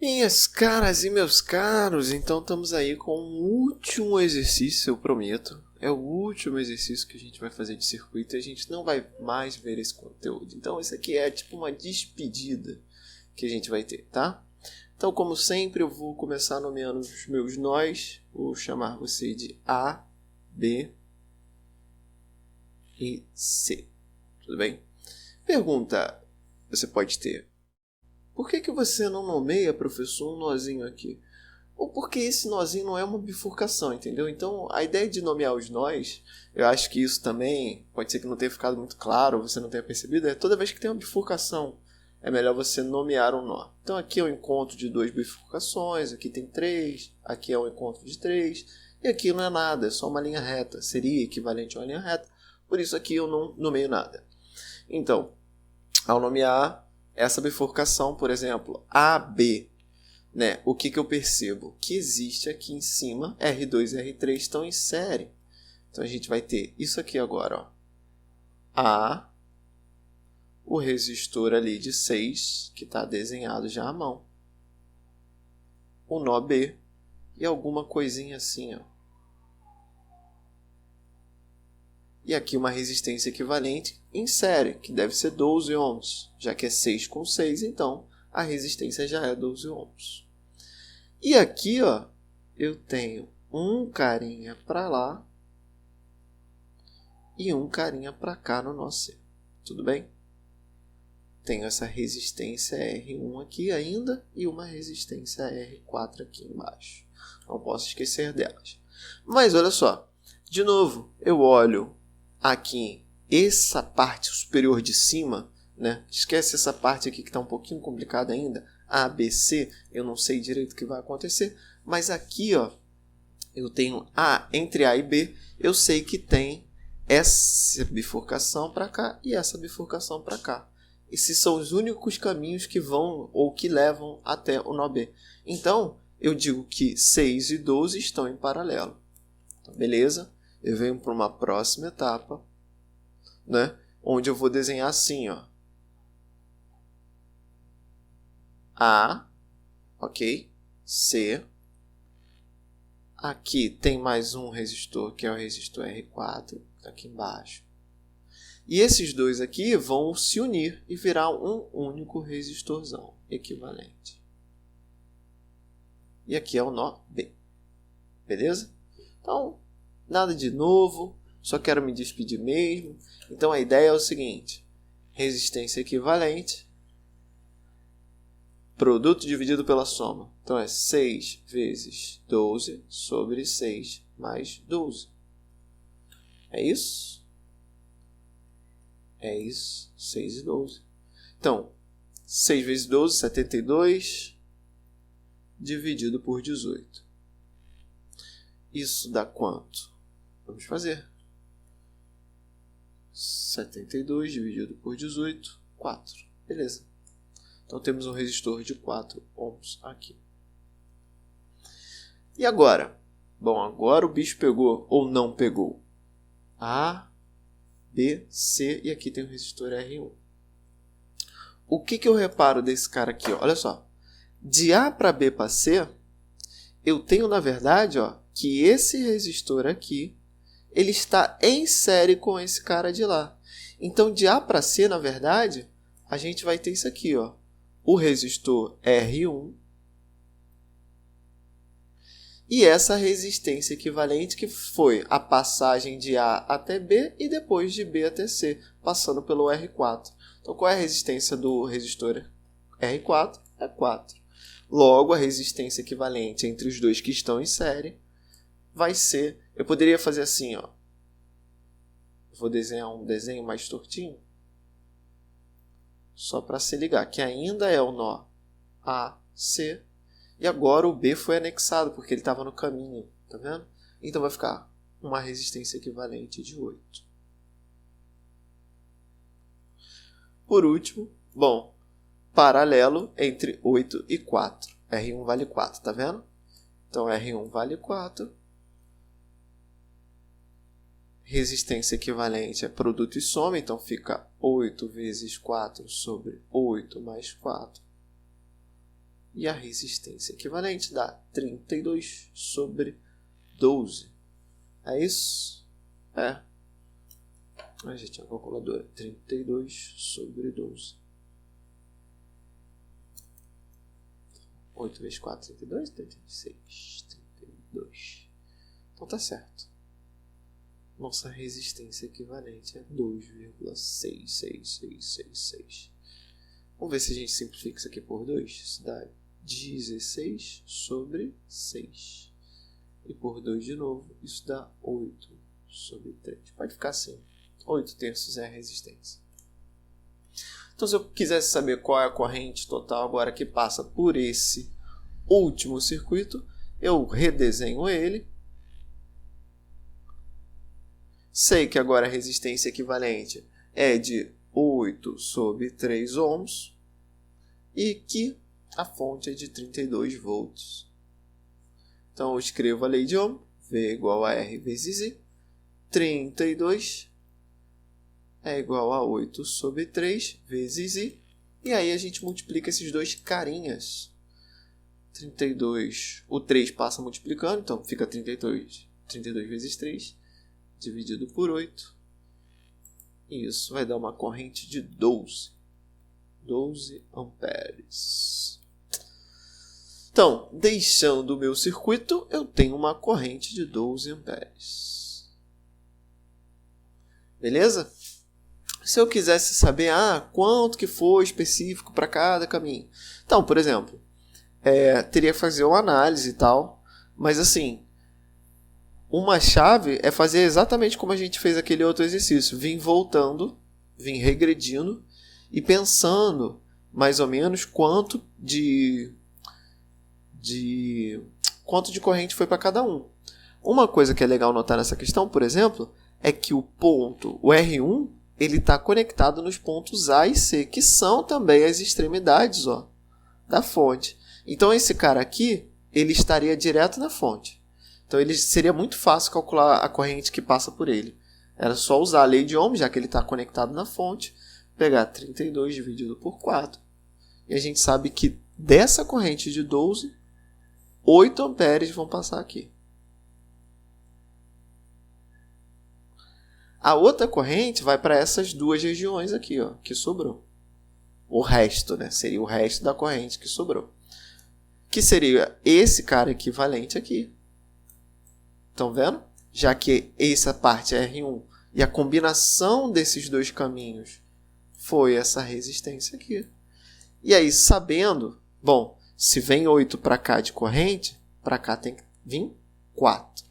Minhas caras e meus caros, então estamos aí com o último exercício, eu prometo. É o último exercício que a gente vai fazer de circuito e a gente não vai mais ver esse conteúdo. Então isso aqui é tipo uma despedida que a gente vai ter, tá? Então, como sempre, eu vou começar nomeando os meus nós. Vou chamar você de A, B e C. Tudo bem? Pergunta você pode ter. Por que você não nomeia, professor, um nozinho aqui? Ou porque esse nozinho não é uma bifurcação, entendeu? Então, a ideia de nomear os nós, eu acho que isso também pode ser que não tenha ficado muito claro, você não tenha percebido, é toda vez que tem uma bifurcação, é melhor você nomear um nó. Então, aqui é o encontro de 2 bifurcações, aqui tem 3, aqui é o encontro de 3, e aqui não é nada, é só uma linha reta, seria equivalente a uma linha reta, por isso aqui eu não nomeio nada. Então, ao nomear essa bifurcação, por exemplo, AB, né? O que eu percebo? Que existe aqui em cima, R2 e R3 estão em série. Então a gente vai ter isso aqui agora, ó. A, o resistor ali de 6, que está desenhado já à mão. O nó B e alguma coisinha assim, ó. E aqui uma resistência equivalente em série, que deve ser 12 ohms. Já que é 6 com 6, então a resistência já é 12 ohms. E aqui, ó, eu tenho um carinha para lá e um carinha para cá no nó C. Tudo bem? Tenho essa resistência R1 aqui ainda e uma resistência R4 aqui embaixo. Não posso esquecer delas. Mas olha só, de novo, eu olho aqui essa parte superior de cima, né? Esquece essa parte aqui que está um pouquinho complicada ainda. A, B, C, eu não sei direito o que vai acontecer, mas aqui, ó, eu tenho A, entre A e B, eu sei que tem essa bifurcação para cá e essa bifurcação para cá. Esses são os únicos caminhos que vão ou que levam até o nó B. Então, eu digo que 6 e 12 estão em paralelo. Então, beleza? Eu venho para uma próxima etapa, né? Onde eu vou desenhar assim, ó. A, ok, C, aqui tem mais um resistor, que é o resistor R4, aqui embaixo. E esses dois aqui vão se unir e virar um único resistorzão equivalente. E aqui é o nó B, beleza? Então, nada de novo, só quero me despedir mesmo. Então, a ideia é o seguinte, resistência equivalente, produto dividido pela soma. Então, é 6 vezes 12 sobre 6 mais 12. É isso? É isso. 6 e 12. Então, 6 vezes 12, 72, dividido por 18. Isso dá quanto? Vamos fazer. 72 dividido por 18, 4. Beleza. Então, temos um resistor de 4 ohms aqui. E agora? Bom, agora o bicho pegou ou não pegou. A, B, C e aqui tem o resistor R1. O que eu reparo desse cara aqui? Ó? Olha só. De A para B para C, eu tenho, na verdade, ó, que esse resistor aqui ele está em série com esse cara de lá. Então, de A para C, na verdade, a gente vai ter isso aqui, ó. O resistor R1 e essa resistência equivalente que foi a passagem de A até B e depois de B até C, passando pelo R4. Então, qual é a resistência do resistor R4? É 4. Logo, a resistência equivalente entre os dois que estão em série vai ser... Eu poderia fazer assim, ó. Vou desenhar um desenho mais tortinho. Só para se ligar, que ainda é o nó A, C. E agora o B foi anexado, porque ele estava no caminho. Tá vendo? Então vai ficar uma resistência equivalente de 8. Por último, bom, paralelo entre 8 e 4. R1 vale 4, tá vendo? Então R1 vale 4. resistência equivalente é produto e soma, então fica 8 vezes 4 sobre 8 mais 4. E a resistência equivalente dá 32 sobre 12. É isso? É. A gente tinha a calculadora. 32 sobre 12. 8 vezes 4, 32. 36. 32. Então tá certo. Nossa resistência equivalente é 2,66666. Vamos ver se a gente simplifica isso aqui por 2. Isso dá 16 sobre 6. E por 2 de novo, isso dá 8 sobre 3. Pode ficar assim. 8 terços é a resistência. Então, se eu quisesse saber qual é a corrente total agora que passa por esse último circuito, eu redesenho ele. Sei que agora a resistência equivalente é de 8 sobre 3 ohms e que a fonte é de 32 volts. Então, eu escrevo a lei de Ohm, V igual a R vezes I. 32 é igual a 8 sobre 3 vezes I. E aí a gente multiplica esses dois carinhas. 32, o 3 passa multiplicando, então fica 32 vezes 3, dividido por 8. E isso vai dar uma corrente de 12 amperes. Então, deixando o meu circuito, eu tenho uma corrente de 12 amperes. Beleza? Se eu quisesse saber quanto que foi específico para cada caminho. Então, por exemplo, teria que fazer uma análise e tal, mas assim, uma chave é fazer exatamente como a gente fez aquele outro exercício. Vim voltando, vim regredindo e pensando mais ou menos quanto de corrente foi para cada um. Uma coisa que é legal notar nessa questão, por exemplo, é que o R1, ele está conectado nos pontos A e C, que são também as extremidades da fonte. Então, esse cara aqui, ele estaria direto na fonte. Então, seria muito fácil calcular a corrente que passa por ele. Era só usar a lei de Ohm, já que ele está conectado na fonte, pegar 32 dividido por 4. E a gente sabe que dessa corrente de 12, 8 amperes vão passar aqui. A outra corrente vai para essas duas regiões aqui, que sobrou. O resto, seria o resto da corrente que sobrou. Que seria esse cara equivalente aqui. Estão vendo? Já que essa parte é R1 e a combinação desses dois caminhos foi essa resistência aqui. E aí, sabendo, se vem 8 para cá de corrente, para cá tem que vir 4.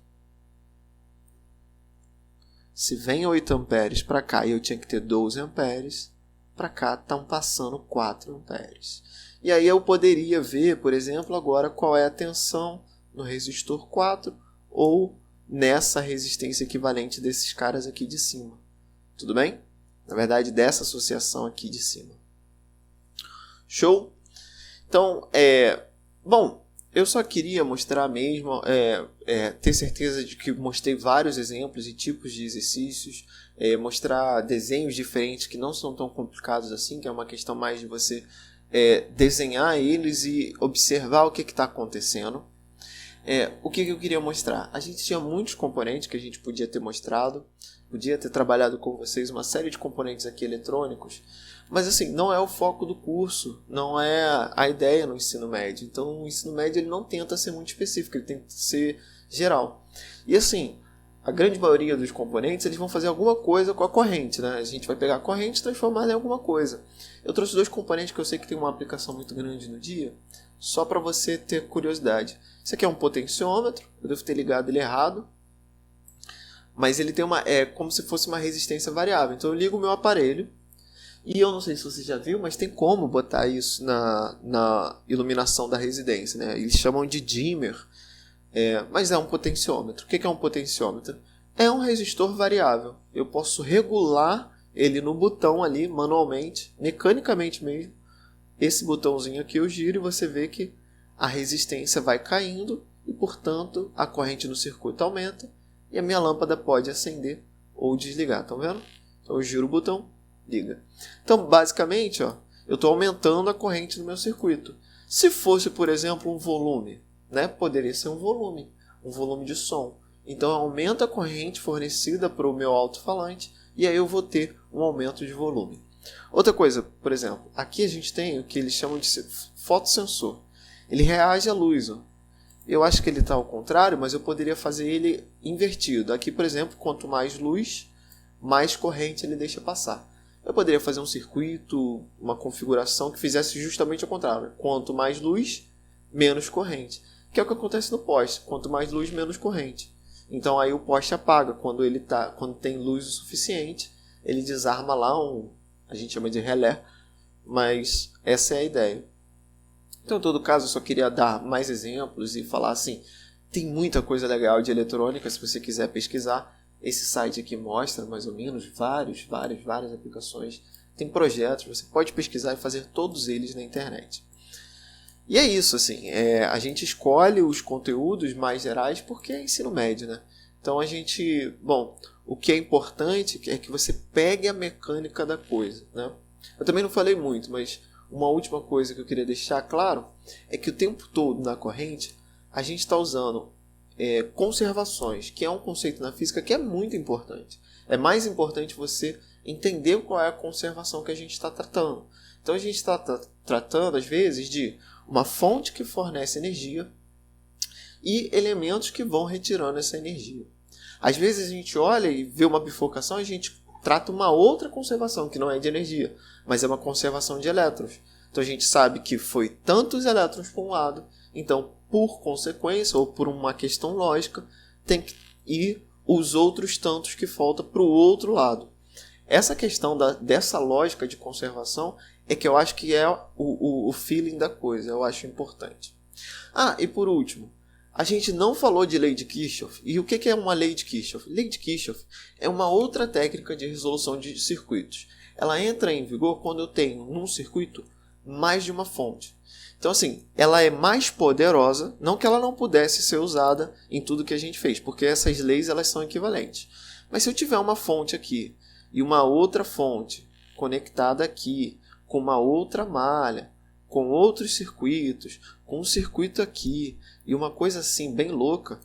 Se vem 8 amperes para cá e eu tinha que ter 12 amperes, para cá estão passando 4 amperes. E aí eu poderia ver, por exemplo, agora qual é a tensão no resistor 4 ou nessa resistência equivalente desses caras aqui de cima. Tudo bem? Na verdade, dessa associação aqui de cima. Show? Então, eu só queria mostrar mesmo, ter certeza de que mostrei vários exemplos e tipos de exercícios, mostrar desenhos diferentes que não são tão complicados assim, que é uma questão mais de você desenhar eles e observar o que está acontecendo. O que eu queria mostrar? A gente tinha muitos componentes que a gente podia ter mostrado, podia ter trabalhado com vocês uma série de componentes aqui eletrônicos, mas assim, não é o foco do curso, não é a ideia no ensino médio. Então o ensino médio ele não tenta ser muito específico, ele tem que ser geral. E assim, a grande maioria dos componentes eles vão fazer alguma coisa com a corrente, A gente vai pegar a corrente e transformar em alguma coisa. Eu trouxe 2 componentes que eu sei que tem uma aplicação muito grande no dia, só para você ter curiosidade. Esse aqui é um potenciômetro, eu devo ter ligado ele errado, mas ele tem como se fosse uma resistência variável. Então eu ligo o meu aparelho, e eu não sei se você já viu, mas tem como botar isso na iluminação da residência, Eles chamam de dimmer, mas é um potenciômetro. O que é um potenciômetro? É um resistor variável. Eu posso regular ele no botão ali, manualmente, mecanicamente mesmo. Esse botãozinho aqui eu giro e você vê que a resistência vai caindo e, portanto, a corrente no circuito aumenta e a minha lâmpada pode acender ou desligar, estão vendo? Então eu giro o botão, liga. Então basicamente, ó, eu estou aumentando a corrente no meu circuito. Se fosse, por exemplo, um volume, né, poderia ser um volume de som. Então aumenta a corrente fornecida para o meu alto-falante e aí eu vou ter um aumento de volume. Outra coisa, por exemplo, aqui a gente tem o que eles chamam de fotossensor. Ele reage à luz. Ó. Eu acho que ele está ao contrário, mas eu poderia fazer ele invertido. Aqui, por exemplo, quanto mais luz, mais corrente ele deixa passar. Eu poderia fazer um circuito, uma configuração que fizesse justamente ao contrário. Quanto mais luz, menos corrente. Que é o que acontece no poste. Quanto mais luz, menos corrente. Então aí o poste apaga. Quando tem luz o suficiente, ele desarma lá a gente chama de relé, mas essa é a ideia. Então, em todo caso, eu só queria dar mais exemplos e falar assim, tem muita coisa legal de eletrônica, se você quiser pesquisar. Esse site aqui mostra mais ou menos várias aplicações. Tem projetos, você pode pesquisar e fazer todos eles na internet. E é isso, assim, a gente escolhe os conteúdos mais gerais porque é ensino médio, né? Então o que é importante é que você pegue a mecânica da coisa, né? Eu também não falei muito, mas uma última coisa que eu queria deixar claro é que o tempo todo na corrente a gente está usando conservações, que é um conceito na física que é muito importante. É mais importante você entender qual é a conservação que a gente está tratando. Então a gente está tratando, às vezes, de uma fonte que fornece energia e elementos que vão retirando essa energia. Às vezes a gente olha e vê uma bifurcação e a gente trata uma outra conservação, que não é de energia, mas é uma conservação de elétrons. Então a gente sabe que foi tantos elétrons para um lado, então por consequência, ou por uma questão lógica, tem que ir os outros tantos que faltam para o outro lado. Essa questão dessa lógica de conservação é que eu acho que é o feeling da coisa, eu acho importante. E por último, a gente não falou de lei de Kirchhoff. E o que é uma lei de Kirchhoff? Lei de Kirchhoff é uma outra técnica de resolução de circuitos. Ela entra em vigor quando eu tenho num circuito mais de uma fonte. Então, assim, ela é mais poderosa, não que ela não pudesse ser usada em tudo que a gente fez, porque essas leis elas são equivalentes. Mas se eu tiver uma fonte aqui e uma outra fonte conectada aqui, com uma outra malha, com outros circuitos, com um circuito aqui e uma coisa assim bem louca,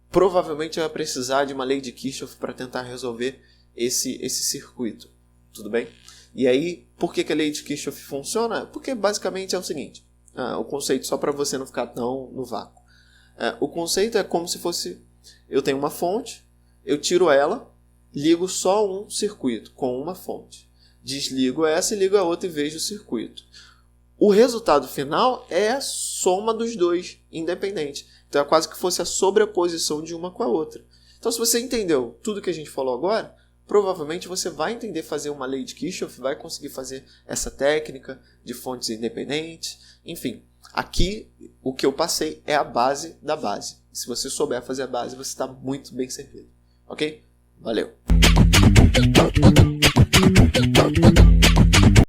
provavelmente eu vai precisar de uma lei de Kirchhoff para tentar resolver esse circuito. Tudo bem? E aí, por que a lei de Kirchhoff funciona? Porque basicamente é o seguinte, o conceito, só para você não ficar tão no vácuo. O conceito é como se fosse, eu tenho uma fonte, eu tiro ela, ligo só um circuito com uma fonte. Desligo essa e ligo a outra e vejo o circuito. O resultado final é a soma dos dois, independente. Então é quase que fosse a sobreposição de uma com a outra. Então se você entendeu tudo que a gente falou agora, provavelmente você vai entender fazer uma lei de Kirchhoff, vai conseguir fazer essa técnica de fontes independentes. Enfim, aqui o que eu passei é a base da base. Se você souber fazer a base, você está muito bem servido. Ok? Valeu!